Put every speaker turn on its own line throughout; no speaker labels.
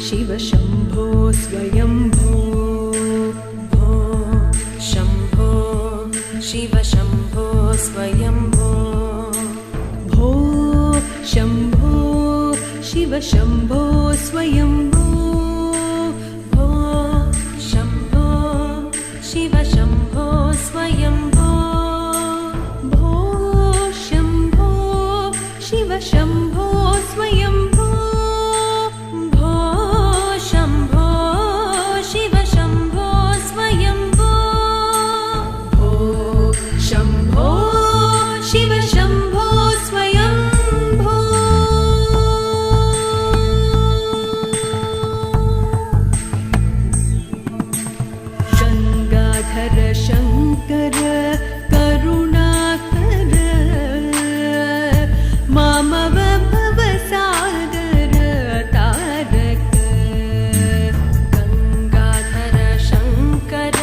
शिव शम्भो स्वयम्भो भो शम्भो शिव शम्भो स्वयम्भो भो शम्भो शिव शम्भो स्वयम्भो भो शम्भो शिव शम्भो स्वयम्भो भो शम्भो शिव शम्भो स्वयम्भो शङ्कर करुणाकर मामव भवसागर तारक गङ्गाधर शङ्कर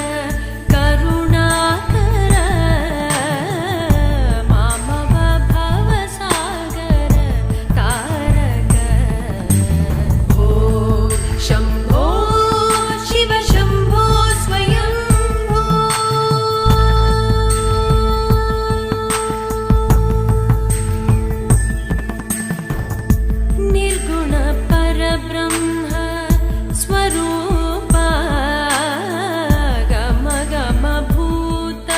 करुणाकर मामव भवसागर तारक भो शम्भो शिव शम्भो स्वयम्भो निर्गुण परब्रह्म स्वरूप गम गम भूत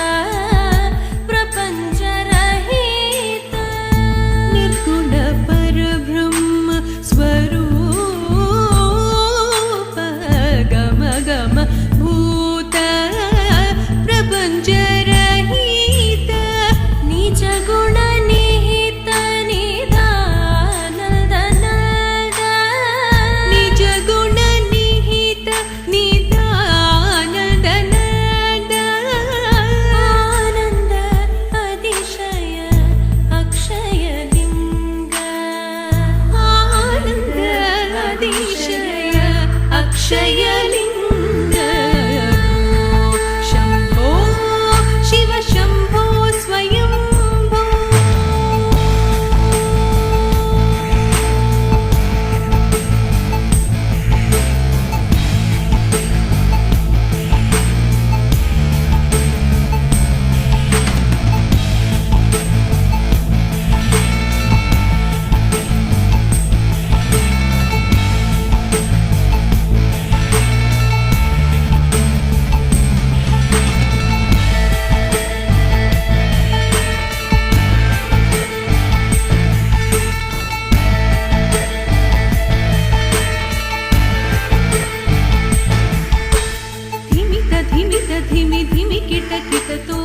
प्रपञ्च रहित निर्गुण परब्रह्म स्वरूप गम गम भूत प्रपञ्च रहित निज गुण निहित निधान निज गुण निहित निधान आनंद अतिशय अक्षय लिंग आनंद अतिशय अक्षय लिंग शम्भो शिव शम्भो स्वयम्भो धिमि धिमि किट किट तो